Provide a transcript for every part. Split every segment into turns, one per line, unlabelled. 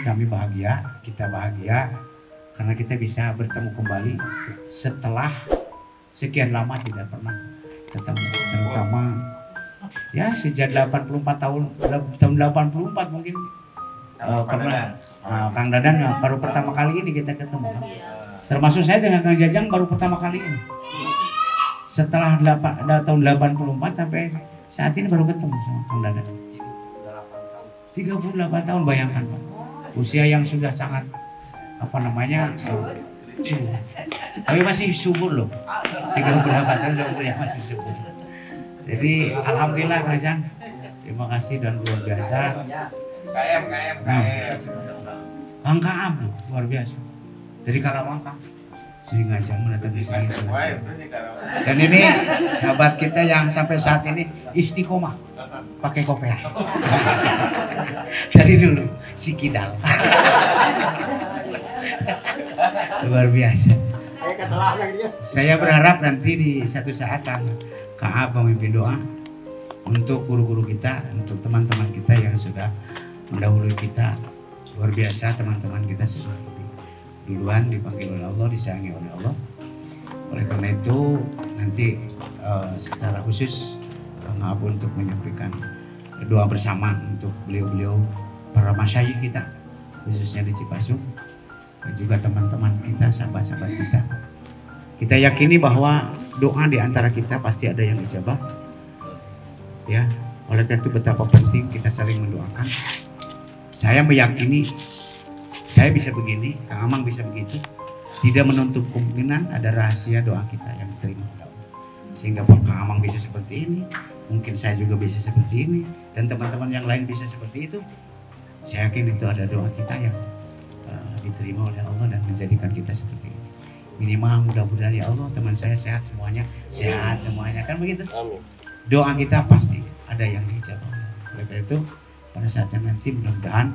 kami bahagia, kita bahagia karena kita bisa bertemu kembali setelah sekian lama tidak pernah ketemu, terutama ya sejak 84 tahun 84 mungkin pernah Kang Dadang baru pertama kali ini kita ketemu kan? Termasuk saya dengan Kang Jajang baru pertama kali ini setelah tahun 84 sampai saat ini baru ketemu sama Kang Dadang. 38 tahun, bayangkan Pak, usia yang sudah sangat apa namanya tapi masih subur loh. 38 tahun umurnya masih subur. Jadi alhamdulillah Kang Jajang, terima kasih dan luar biasa. Kang Kaam luar biasa dari Kalawangkang sering ngajak mendatang di sini. Dan ini sahabat kita yang sampai saat ini istiqomah pakai kopiah dari dulu si Kidal. Luar biasa. Saya berharap nanti di satu saat Kang Kaam memimpin doa untuk guru-guru kita, untuk teman-teman kita yang sudah mendahului kita. Luar biasa, teman-teman kita sudah duluan dipanggil oleh Allah, disayangi oleh Allah. Oleh karena itu nanti secara khusus Kang Abu untuk menyampaikan doa bersama untuk beliau-beliau para masyayikh kita, khususnya di Cipasung, dan juga teman-teman kita, sahabat-sahabat kita. Kita yakini bahwa doa di antara kita pasti ada yang dijabah. Ya, oleh karena itu betapa penting kita saling mendoakan. Saya meyakini saya bisa begini, Kang Amang bisa begitu. Tidak menutup kemungkinan ada rahasia doa kita yang diterima oleh Allah. Sehingga Kang Amang bisa seperti ini, mungkin saya juga bisa seperti ini, dan teman-teman yang lain bisa seperti itu. Saya yakin itu ada doa kita yang diterima oleh Allah dan menjadikan kita seperti ini. Minimal mudah-mudahan ya Allah teman saya sehat semuanya kan begitu. Doa kita pasti ada yang dijawab. Oleh karena itu pada saatnya nanti mudah-mudahan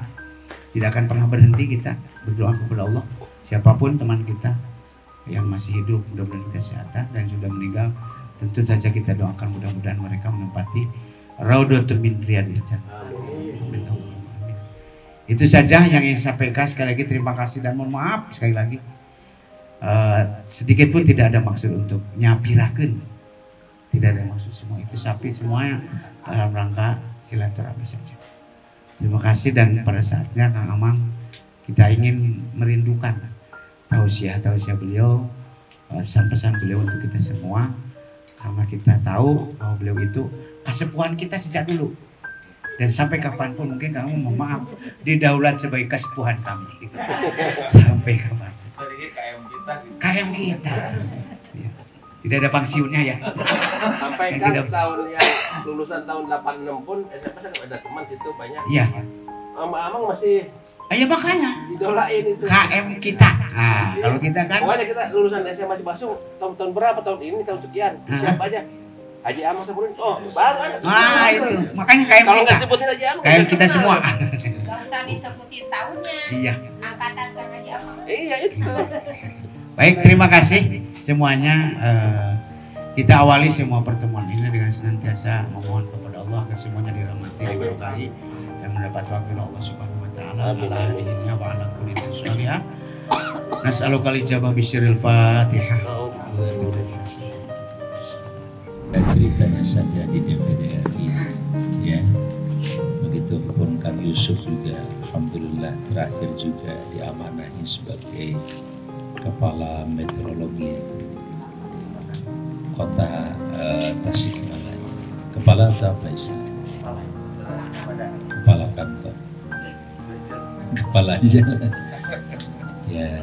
tidak akan pernah berhenti kita berdoa kepada Allah. Siapapun teman kita yang masih hidup mudah-mudahan kesehatan, dan sudah meninggal tentu saja kita doakan mudah-mudahan mereka menempati raudhatun min riyadil jannah. Itu saja yang ingin saya sampaikan. Sekali lagi terima kasih dan mohon maaf sekali lagi. Sedikit pun tidak ada maksud untuk nyapirakeun. Tidak ada maksud, semua itu sapi semuanya dalam rangka silaturahmi saja. Terima kasih, dan pada saatnya Kang Amang kita ingin merindukan tausiah beliau, pesan-pesan beliau untuk kita semua, karena kita tahu bahwa beliau itu kesepuhan kita sejak dulu. Dan sampai kapanpun mungkin kamu mohon maaf didaulat sebagai kesepuhan kami gitu. Sampai kapan? KM kita ya. Tidak ada pensiunnya ya.
Sampai kan tahun yang lulusan tahun 86 pun SMP ada teman situ banyak.
Iya.
Amang masih
ya makanya
idolain itu
KM kita. Kalau kita kan
pokoknya kita lulusan SMA Cipasung tahun berapa, tahun ini tahun sekian, siapa aja Haji Amang sebutin, baru ada.
Itu makanya KM
kalau
kita.
nggak sebutin Haji Amang
KM kita semua.
Gak usah disebutin tahunnya.
Iya.
Angkatan Kang Haji Amang.
Iya itu.
Baik, terima kasih semuanya. Kita awali semua pertemuan ini dengan senantiasa memohon kepada Allah agar semuanya dirahmati, diberkahi, dan mendapat wafil Allah Subhanahu wa taala ala dininya wa ala kulli sholihah. Nas'aluka al-ijabah bisyiril Fatihah.
Ceritanya saja di DVDRI ya. Begitupun Kang Yusuf juga alhamdulillah terakhir juga diamanahi sebagai kepala meteorologi kota Tasikmalaya. Kepala apa sih? Kepala kantor. Kepala aja. Ya,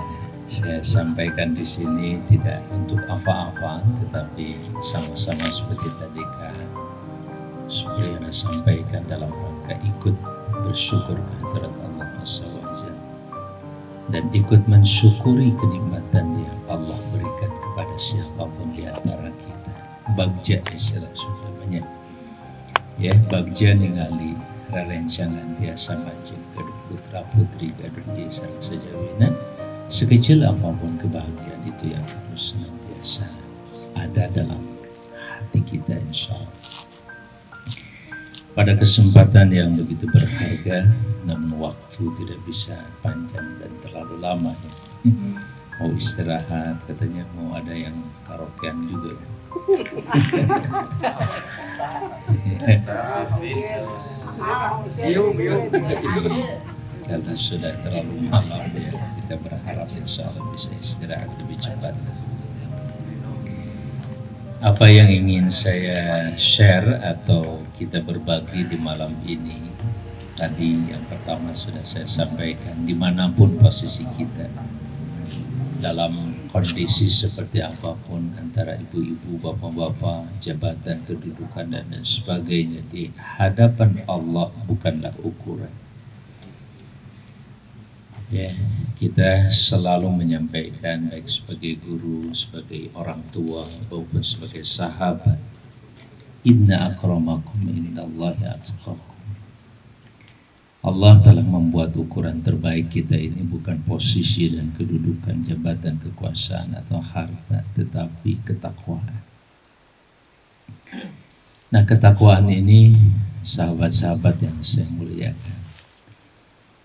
saya sampaikan di sini tidak untuk apa-apa, tetapi sama-sama seperti tadi Kak Supriyana sampaikan dalam rangka ikut bersyukur kehadirat Allah Azza wa Jalla dan ikut mensyukuri kenikmatan yang Allah berikan kepada siapapun di antara kita. Bagja istilah namanya. Ya, bagja ningali rerencangan tiasa majeng gaduh putra putri gaduh desa sejawina. Sekecil apapun kebahagiaan itu yang harus senantiasa ada dalam hati kita insya Allah. Pada kesempatan yang begitu berharga, namun waktu tidak bisa panjang dan terlalu lama ya. Mau istirahat, katanya mau ada yang karaokean juga. Karena sudah terlalu malam ya, kita berharap insya Allah bisa istirahat lebih cepat. Apa yang ingin saya share atau kita berbagi di malam ini, tadi yang pertama sudah saya sampaikan, dimanapun posisi kita, dalam kondisi seperti apapun, antara ibu-ibu, bapak-bapak, jabatan, kedudukan dan sebagainya, di hadapan Allah bukanlah ukuran. Ya, kita selalu menyampaikan baik sebagai guru, sebagai orang tua maupun sebagai sahabat, inna akramakum indallahi atqakum. Allah telah membuat ukuran terbaik kita ini bukan posisi dan kedudukan, jabatan, kekuasaan atau harta, tetapi ketakwaan. Nah, ketakwaan ini, sahabat-sahabat yang saya muliakan,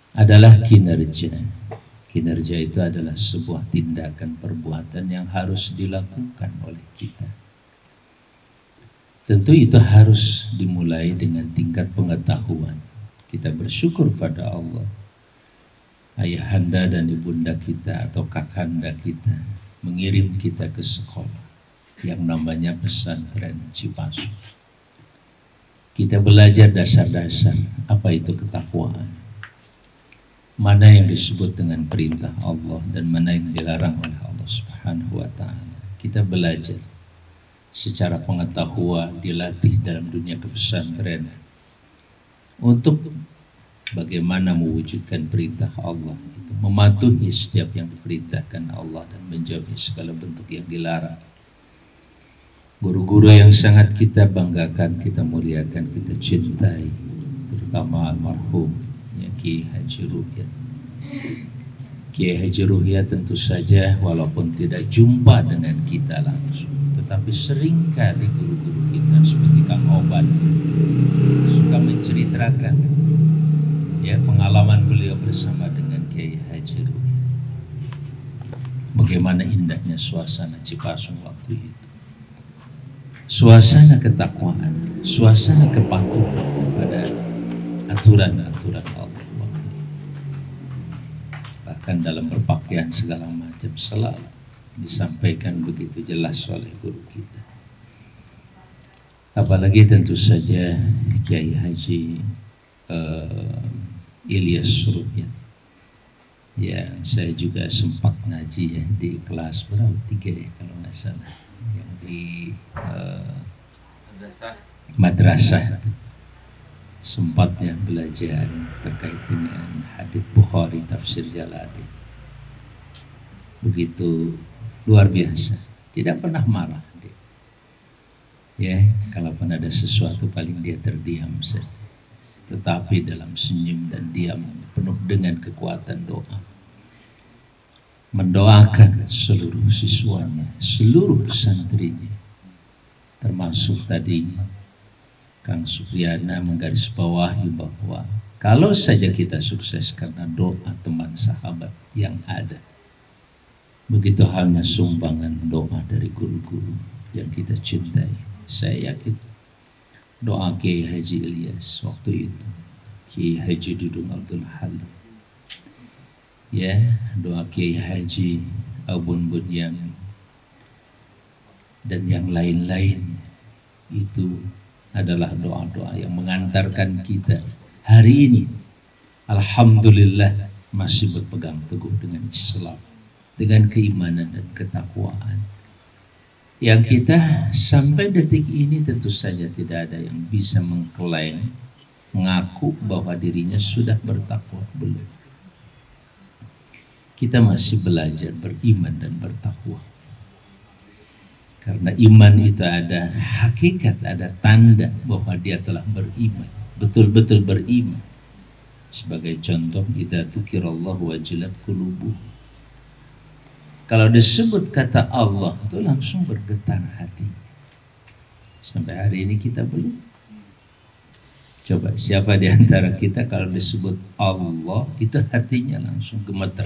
adalah kinerja. Kinerja itu adalah sebuah tindakan perbuatan yang harus dilakukan oleh kita. Tentu itu harus dimulai dengan tingkat pengetahuan. Kita bersyukur pada Allah, ayahanda dan ibunda kita atau kakanda kita mengirim kita ke sekolah yang namanya pesantren Cipasu. Kita belajar dasar-dasar apa itu ketakwaan, mana yang disebut dengan perintah Allah dan mana yang dilarang oleh Allah Subhanahu wa Ta'ala. Kita belajar secara pengetahuan, dilatih dalam dunia kepesantrenan untuk bagaimana mewujudkan perintah Allah itu, mematuhi setiap yang diperintahkan Allah dan menjauhi segala bentuk yang dilarang. Guru-guru yang sangat kita banggakan, kita muliakan, kita cintai, terutama almarhum Kiai Haji Ruhyat. Kiai Haji Ruhyat tentu saja walaupun tidak jumpa dengan kita langsung, tetapi seringkali guru-guru kita seperti Kang Oban suka menceritakan ya pengalaman beliau bersama dengan Kiai Haji Ruhyat. Bagaimana indahnya suasana Cipasung waktu itu. Suasana ketakwaan, suasana kepatuhan pada aturan-aturan Allah. Bahkan dalam berpakaian segala macam selalu disampaikan begitu jelas oleh guru kita. Apalagi tentu saja Kiai Haji Ilyas Ruhyat. Ya, saya juga sempat ngaji ya di kelas berapa, 3 ya kalau nggak salah, yang di madrasah. Sempatnya belajar terkait dengan hadits Bukhari, tafsir Jalalain. Begitu luar biasa, tidak pernah marah dia. Ya, kalaupun ada sesuatu paling dia terdiam saja. Tetapi dalam senyum dan diam penuh dengan kekuatan doa, mendoakan seluruh siswanya, seluruh santrinya, termasuk tadi Kang Supriyana menggarisbawahi bahwa kalau saja kita sukses karena doa teman sahabat yang ada, begitu halnya sumbangan doa dari guru-guru yang kita cintai. Saya yakin doa Kiai Haji Ilyas waktu itu, Kiai Haji Dudung Abdul Halim, ya, doa Kiai Haji Abun Bunyamin dan yang lain-lain, itu adalah doa-doa yang mengantarkan kita hari ini alhamdulillah masih berpegang teguh dengan Islam, dengan keimanan dan ketakwaan yang kita sampai detik ini tentu saja tidak ada yang bisa mengklaim, mengaku bahwa dirinya sudah bertakwa, belum. Kita masih belajar beriman dan bertakwa. Karena iman itu ada hakikat, ada tanda bahwa dia telah beriman, betul-betul beriman. Sebagai contoh, idza dzukirallahu wajilat qulubuhum. Kalau disebut kata Allah itu langsung bergetar hati. Sampai hari ini kita belum. Coba siapa di antara kita kalau disebut Allah itu hatinya langsung gemeter?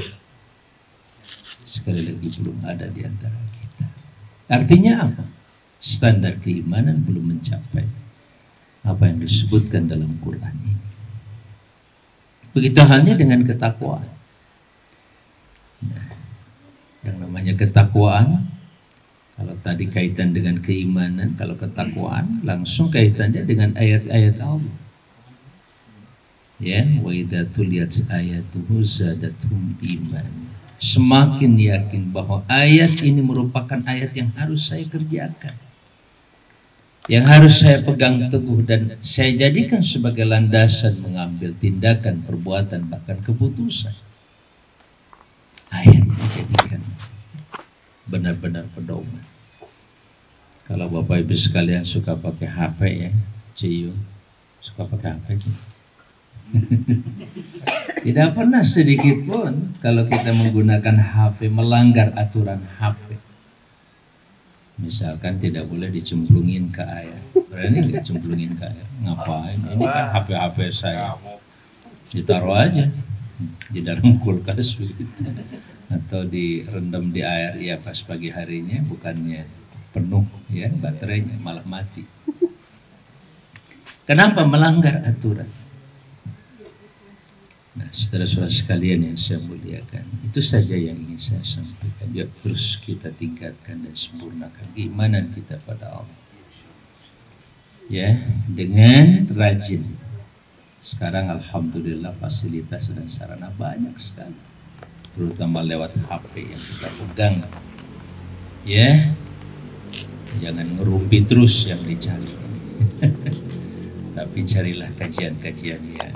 Sekali lagi belum ada di antara kita. Artinya apa? Standar keimanan belum mencapai apa yang disebutkan dalam Quran ini. Begitu halnya dengan ketakwaan. Nah, yang namanya ketakwaan, kalau tadi kaitan dengan keimanan, kalau ketakwaan langsung kaitannya dengan ayat-ayat Allah. Ya, wa idza tuliyat ayatuhu zadatuhum iman. Semakin yakin bahwa ayat ini merupakan ayat yang harus saya kerjakan, yang harus saya pegang teguh dan saya jadikan sebagai landasan mengambil tindakan, perbuatan, bahkan keputusan. Ayat dijadikan benar-benar pedoman. Kalau Bapak Ibu sekalian suka pakai HP ya, Ciyo, suka pakai HP gitu. Tidak pernah sedikit pun kalau kita menggunakan HP melanggar aturan HP. Misalkan tidak boleh dicemplungin ke air. Berani nggak cemplungin ke air? Ngapain? Ini kan HP saya. Ditaruh aja di dalam kulkas gitu. Atau direndam di air ya pas pagi harinya, bukannya penuh ya baterainya malah mati. Kenapa? Melanggar aturan. Nah, saudara-saudara sekalian yang saya muliakan, itu saja yang ingin saya sampaikan. Ya, terus kita tingkatkan dan sempurnakan keimanan kita pada Allah. Ya, dengan rajin. Sekarang alhamdulillah fasilitas dan sarana banyak sekali, terutama lewat HP yang kita pegang. Ya, jangan ngerumpi terus yang dicari, tapi carilah kajian-kajian yang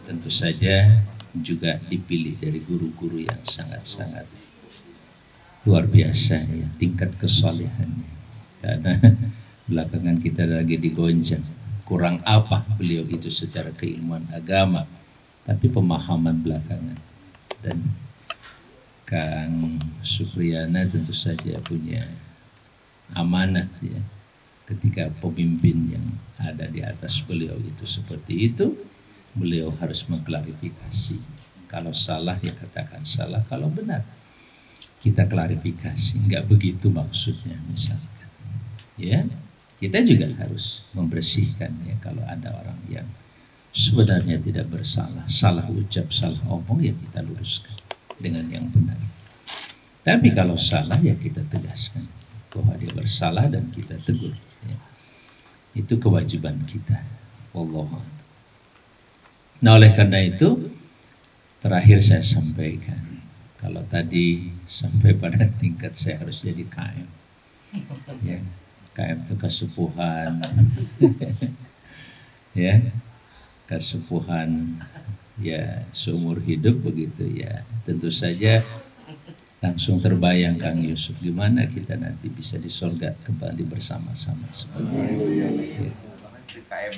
tentu saja juga dipilih dari guru-guru yang sangat-sangat luar biasa ya, tingkat kesalehannya. Karena belakangan kita lagi digoncang, kurang apa beliau itu secara keilmuan agama, tapi pemahaman belakangan. Dan Kang Supriyana tentu saja punya amanah ya, ketika pemimpin yang ada di atas beliau itu seperti itu, beliau harus mengklarifikasi. Kalau salah ya katakan salah, kalau benar kita klarifikasi. Enggak begitu maksudnya misalkan. Ya, kita juga harus membersihkan ya kalau ada orang yang sebenarnya tidak bersalah, salah ucap, salah omong ya kita luruskan dengan yang benar. Tapi kalau salah ya kita tegaskan bahwa dia bersalah dan kita tegur. Ya. Itu kewajiban kita. Wallahu a'lam. Nah, oleh karena itu terakhir saya sampaikan, kalau tadi sampai pada tingkat saya harus jadi KM ya, KM itu kesepuhan ya, kesepuhan ya seumur hidup begitu ya, tentu saja langsung terbayang Kang Yusuf gimana kita nanti bisa di surga kembali bersama-sama seperti itu ya.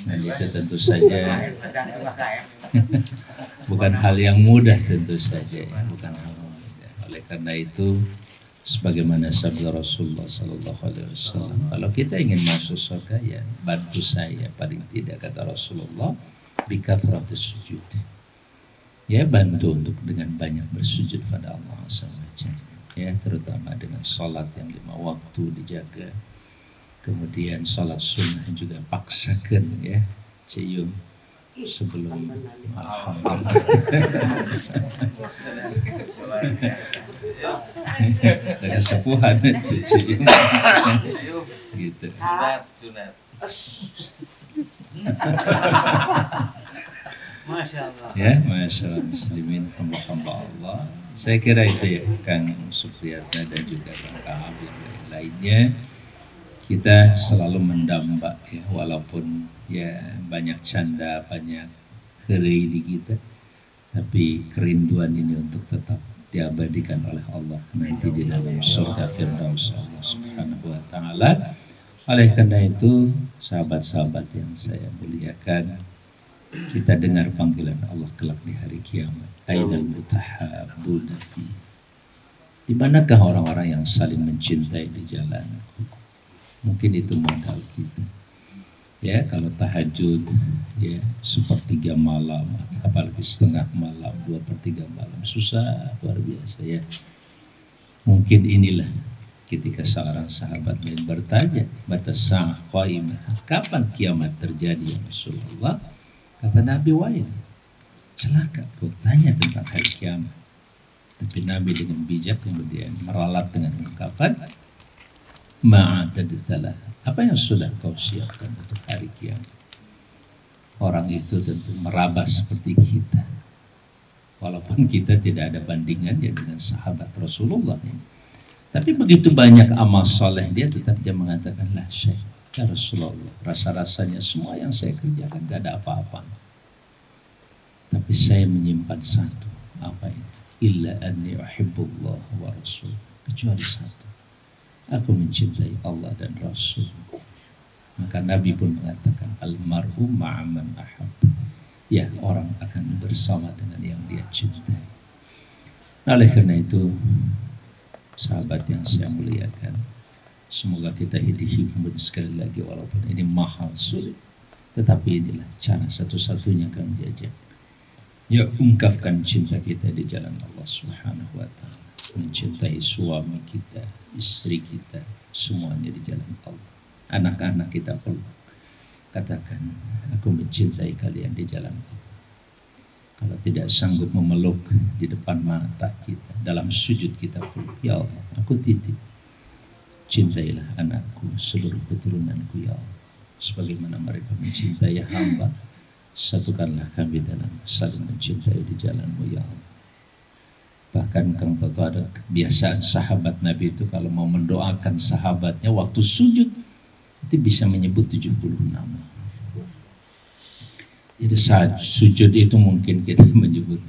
Dan itu tentu saja bukan hal yang mudah, tentu saja ya, bukan hal yang mudah. Oleh karena itu, sebagaimana sabda Rasulullah SAW, kalau kita ingin masuk surga ya bantu saya, paling tidak kata Rasulullah, bikathratis sujud. Ya, bantu untuk dengan banyak bersujud pada Allah SWT. Ya, terutama dengan salat yang 5 waktu dijaga. Kemudian salat sunnah juga paksakan ya, Ciyung sebelum alhamdulillah. Dengan sepuhan itu Ciyung. Gitu.
Masya Allah.
Ya, Masya Allah muslimin hamba-hamba Allah. Saya kira itu ya Kang Supriyatna dan juga Kang Kaab yang lainnya. Kita selalu mendamba ya, walaupun ya banyak canda, banyak keri di kita, tapi kerinduan ini untuk tetap diabadikan oleh Allah nanti di dalam surga Firdaus Allah Subhanahu wa taala. Oleh karena itu, sahabat-sahabat yang saya muliakan, kita dengar panggilan Allah kelak di hari kiamat. Ainal mutahabbuna fi. Di manakah orang-orang yang saling mencintai di jalan? Mungkin itu modal kita. Ya, kalau tahajud ya 1/3 malam, apalagi setengah malam, 2/3 malam, susah luar biasa ya. Mungkin inilah ketika seorang sahabat lain bertanya, mata sa'ah qaimah, kapan kiamat terjadi ya Rasulullah? Kata Nabi, wail, celaka kau tanya tentang hari kiamat. Tapi Nabi dengan bijak kemudian meralat dengan ungkapan, ma'adadtalah, apa yang sudah kau siapkan untuk hari kiamat? Orang itu tentu meraba seperti kita, walaupun kita tidak ada bandingannya dengan sahabat Rasulullah ini. Tapi begitu banyak amal soleh dia tetap dia mengatakan, lah syekh, ya Rasulullah, rasa-rasanya semua yang saya kerjakan tidak ada apa-apa. Tapi saya menyimpan satu, apa itu? Illa anni uhibbullah wa rasul, kecuali satu, aku mencintai Allah dan Rasul. Maka Nabi pun mengatakan, almarhum ma'aman ahab, ya orang akan bersama dengan yang dia cintai. Oleh karena itu, sahabat yang saya muliakan, semoga kita hidup sekali lagi walaupun ini mahal sulit, tetapi inilah cara satu-satunya kami diajak. Ya, ungkapkan cinta kita di jalan Allah Subhanahu wa ta'ala, mencintai suami kita, istri kita, semuanya di jalan Allah. Anak-anak kita perlu katakan, aku mencintai kalian di jalan Allah. Kalau tidak sanggup memeluk di depan mata kita, dalam sujud kita perlu, ya Allah, aku titip, cintailah anakku, seluruh keturunanku ya Allah, sebagaimana mereka mencintai hamba. Satukanlah kami dalam saling mencintai di jalan-Mu ya Allah. Bahkan Kang Toto, ada kebiasaan sahabat Nabi itu kalau mau mendoakan sahabatnya waktu sujud itu bisa menyebut 70 nama. Jadi saat sujud itu mungkin kita menyebut,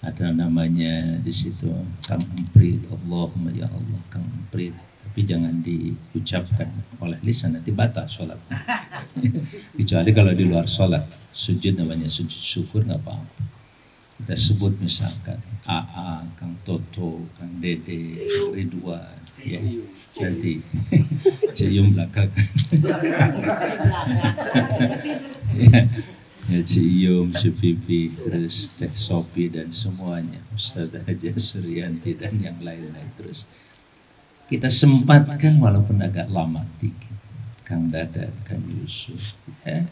ada namanya di situ Kang Emprit, Allahumma ya Allah Kang Emprit, tapi jangan diucapkan oleh lisan, nanti batal sholat. Kecuali kalau di luar sholat. Sujud namanya sujud syukur, nggak apa-apa. Kita sebut misalkan AA, Kang Toto, Kang Dede, Ridwan, ya nanti cium belakang, ya cium, Cipipi, terus Teh Sopi dan semuanya, Ustazah Haja Suryanti dan yang lain-lain. Terus kita sempatkan walaupun agak lama dikit, Kang Dada, Kang Yusuf, ya.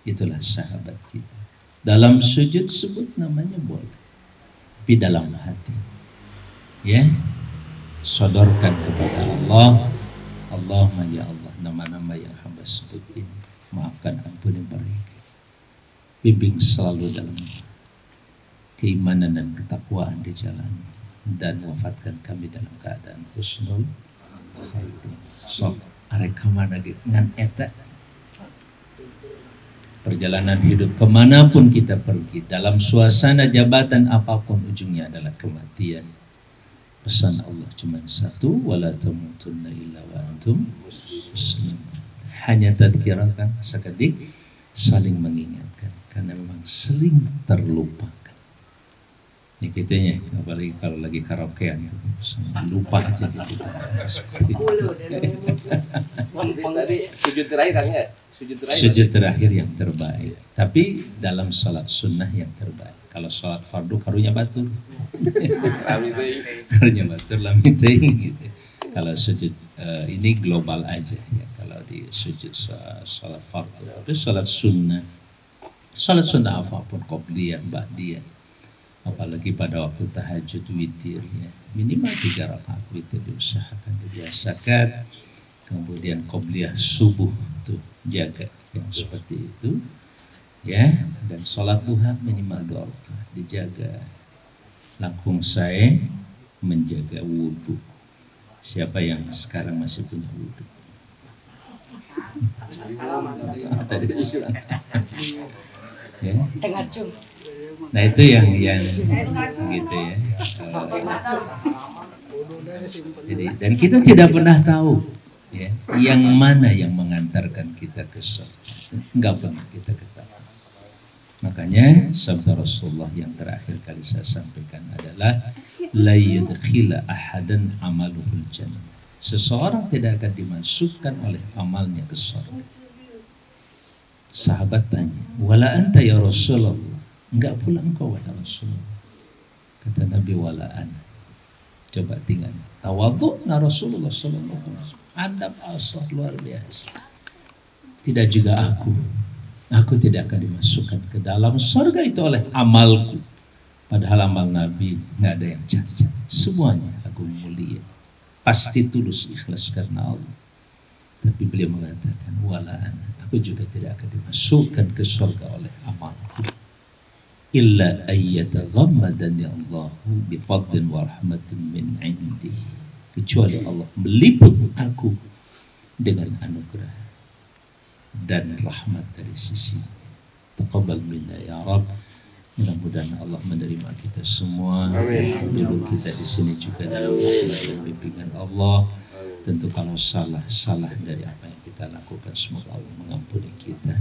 Itulah sahabat kita. Dalam sujud sebut namanya boleh, tapi dalam hati, ya, sodorkan kepada Allah. Allahumma ya Allah, nama-nama yang hamba sebut ini, maafkan, ampuni mereka. Bimbing selalu dalam keimanan dan ketakwaan di jalan, dan wafatkan kami dalam keadaan husnul khairin. So, arek kamana dengan eta. Perjalanan hidup kemanapun kita pergi, dalam suasana jabatan apapun, ujungnya adalah kematian. Pesan Allah cuma satu, wala tamutunna illa wa antum muslimun. Hanya tadkirakan sekedik, saling mengingatkan, karena memang seling terlupakan. Ini kitanya, apalagi kalau lagi karaokean, lupa aja gitu.
Tadi sujud terakhir ya.
Sujud terakhir yang terbaik, tapi dalam salat sunnah yang terbaik. Kalau salat fardu karunya batur, karunya batur lamiteing gitu. Kalau sujud ini global aja ya. Kalau di sujud salat fardu, itu salat sunnah apapun, qobliyah, ba'diyah, apalagi pada waktu tahajud witir ya, minimal 3 rakaat witir diusahakan, dibiasakan. Kemudian qobliyah subuh tuh jaga yang seperti itu ya, dan sholat duha minimal 2 rakaat dijaga. Langkung saya menjaga wudhu. Siapa yang sekarang masih punya wudhu? Ya. Nah itu yang gitu ya. Jadi, dan kita tidak pernah tahu ya, yang mana yang mengantarkan kita ke surga, enggak pernah kita ketahui. Makanya sabda Rasulullah yang terakhir kali saya sampaikan adalah la yadkhila ahadan amaluhul jannah. Seseorang tidak akan dimasukkan oleh amalnya ke surga Sahabat tanya, wala anta ya Rasulullah, enggak pula engkau wahai Rasulullah. Kata Nabi, wala ana. Coba tinggal tawadhu'na Rasulullah sallallahu alaihi wasallam. Adab asah luar biasa. Tidak juga aku tidak akan dimasukkan ke dalam surga itu oleh amalku. Padahal amal Nabi nggak ada yang cacat. Semuanya agung mulia. Pasti tulus ikhlas karena Allah. Tapi beliau mengatakan, wala ana, aku juga tidak akan dimasukkan ke surga oleh amalku. Illa ayyataghammadani Allahu bifadlin wa rahmatin min indihi. Kecuali Allah meliput aku dengan anugerah dan rahmat dari sisi. Taqabbal minna ya Rabb. Mudah-mudahan Allah menerima kita semua. Duduk kita di sini juga dalam rahmat dan bimbingan Allah. Tentu kalau salah dari apa yang kita lakukan, semoga Allah mengampuni kita.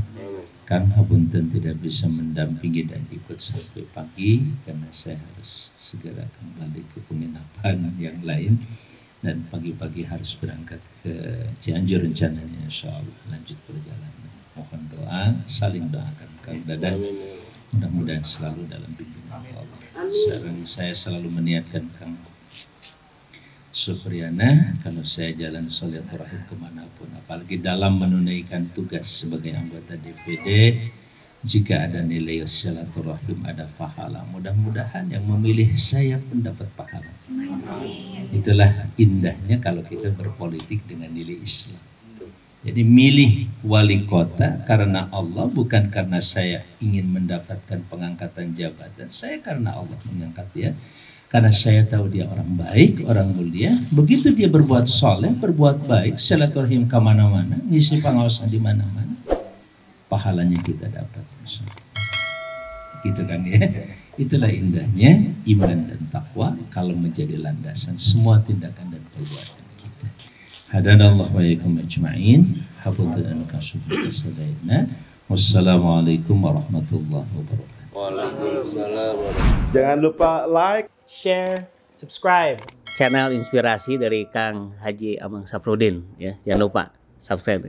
Kang Hapunten tidak bisa mendampingi dan ikut sampai pagi karena saya harus segera kembali ke penginapan yang lain. Dan pagi-pagi harus berangkat ke Cianjur rencananya, insya Allah lanjut perjalanan. Mohon doa, saling doakan Kang Dadan. Mudah-mudahan selalu dalam bimbingan Allah. Sekarang saya selalu meniatkan Kang Supriyana, kalau saya jalan silaturahim kemanapun, apalagi dalam menunaikan tugas sebagai anggota DPD, jika ada nilai silaturahim, ada pahala. Mudah-mudahan yang memilih saya pun dapat pahala. Itulah indahnya kalau kita berpolitik dengan nilai Islam. Jadi milih wali kota karena Allah, bukan karena saya ingin mendapatkan pengangkatan jabatan. Saya karena Allah mengangkat dia, karena saya tahu dia orang baik, orang mulia. Begitu dia berbuat soleh, berbuat baik, silaturahim kemana-mana, ngisi pengawasan di mana-mana, pahalanya kita dapat. Gitu kan ya. Itulah indahnya iman dan takwa kalau menjadi landasan semua tindakan dan perbuatan kita. Hadanallahu wa iyyakum ajma'in. Hafidhana kasubul sadaina. Wassalamualaikum warahmatullahi wabarakatuh.
Waalaikumsalam.
Jangan lupa like,
Share, subscribe channel inspirasi dari Kang Haji Amang Safruddin ya. Jangan lupa subscribe.